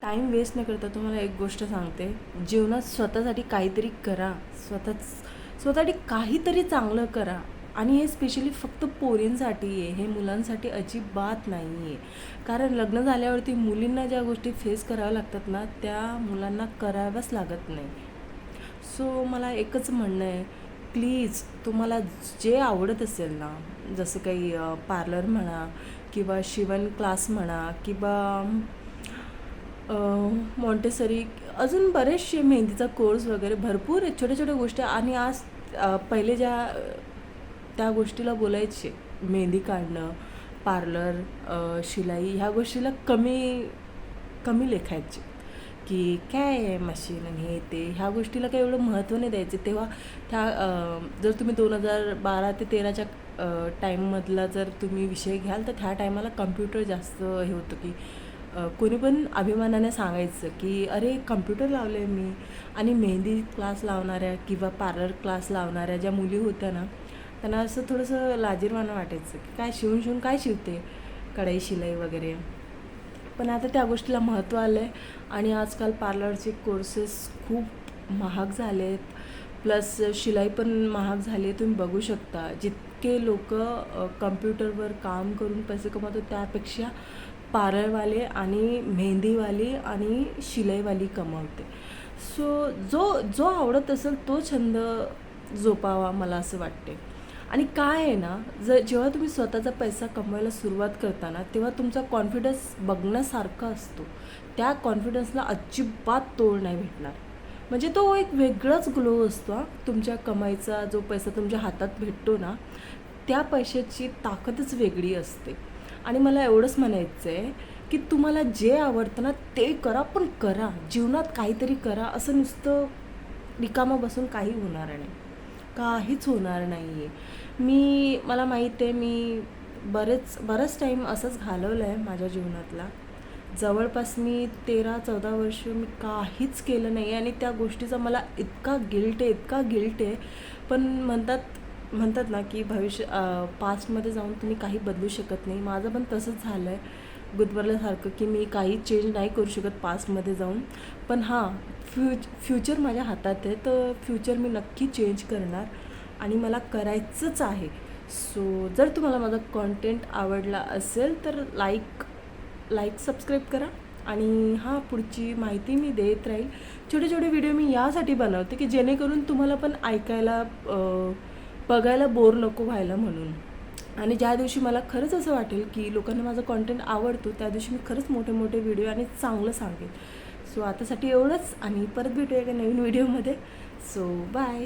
Time waste न करता तुम्हाला एक गोष्ट सांगते, जीवनात स्वतःसाठी काहीतरी करा, स्वतःसाठी काहीतरी चांगलं करा. आणि हे स्पेशली फक्त पोरींसाठी आहे, हे मुलांसाठी अजिबात नाही आहे. कारण लग्न झाल्यावरती मुलींना ज्या गोष्टी फेस कराव्या लागतात ना, त्या मुलांना कराव्याच लागत नाही. सो मला एकच म्हणणं आहे, प्लीज तुम्हाला जे आवडत असेल ना, जसं काही पार्लर म्हणा किंवा शिवण क्लास म्हणा किंवा मॉन्टेसरी, अजून बरेचसे मेहंदीचा कोर्स वगैरे भरपूर आहेत, छोट्या छोट्या गोष्टी. आणि आज पहिले त्या गोष्टीला बोलायचे, मेहंदी काढणं, पार्लर, शिलाई, ह्या गोष्टीला कमी कमी लेखायचे की काय आहे मशीन आणि हे ते, ह्या गोष्टीला काही एवढं महत्त्व नाही द्यायचे. तेव्हा जर तुम्ही 2012 ते 13च्या टाईममधला जर तुम्ही विषय घ्याल तर त्या टायमाला कम्प्युटर जास्त हे होतं की कोणी पण अभिमानाने सांगायचं की अरे कम्प्युटर लावलं आहे मी. आणि मेहंदी क्लास लावणाऱ्या किंवा पार्लर क्लास लावणाऱ्या ज्या मुली होत्या ना, त्यांना असं थोडंसं लाजिरवाणं वाटायचं की काय शिवून काय शिवते, कढाई शिलाई वगैरे. पण आता त्या गोष्टीला महत्त्व आलं आहे. आणि आजकाल पार्लरचे कोर्सेस खूप महाग झाले आहेत, प्लस शिलाई पण महाग झाली आहे. तुम्ही बघू शकता जितके लोक कम्प्युटरवर काम करून पैसे कमवतात त्यापेक्षा पार्लरवाले आणि मेहंदीवाली आणि शिलाईवाली कमवते. सो जो आवडत असेल तो छंद जोपावा, मला असं वाटते. आणि काय आहे ना, जेव्हा तुम्ही स्वतःचा पैसा कमवायला सुरुवात करता ना, तेव्हा तुमचा कॉन्फिडन्स बघण्यासारखा असतो. त्या कॉन्फिडन्सला अजिबात तोड नाही भेटणार. म्हणजे तो एक वेगळाच ग्लो असतो. तुमच्या कमाईचा जो पैसा तुमच्या हातात भेटतो ना, त्या पैशाची ताकदच वेगळी असते. आणि मला एवढंच म्हणायचं आहे की तुम्हाला जे आवडतं ना ते करा, पण करा, जीवनात काहीतरी करा. असं नुसतं रिकामं बसून काही होणार नाही, काहीच होणार नाही आहे. मला माहीत आहे, मी बरंच टाईम असंच घालवलं आहे माझ्या जीवनातला. जवळपास मी 13-14 वर्ष मी काहीच केलं नाही आणि त्या गोष्टीचा मला इतका गिल्ट आहे. पण म्हणतात ना की पास्टमध्ये जाऊन तुम्ही काही बदलू शकत नाही. माझं पण तसंच झालं आहे, गुदमरल्यासारखं, की मी काही चेंज नाही करू शकत पास्टमध्ये जाऊन. पण हां, फ्युचर माझ्या हातात आहे, तर फ्युचर मी नक्की चेंज करणार आणि मला करायचंच आहे. सो जर तुम्हाला माझा कॉन्टेंट आवडला असेल तर लाईक सबस्क्राईब करा. आणि हां, पुढची माहिती मी देत राहील. छोटे व्हिडिओ मी यासाठी बनवते की जेणेकरून तुम्हाला पण ऐकायला बघायला बोर नको व्हायला म्हणून. आणि ज्या दिवशी मला खरंच असं वाटेल की लोकांना माझं कॉन्टेंट आवडतो, त्या दिवशी मी खरंच मोठे व्हिडिओ आणि चांगलं सांगेन. सो आतासाठी एवढंच आणि परत भेटूया एका नवीन व्हिडिओमध्ये. So bye.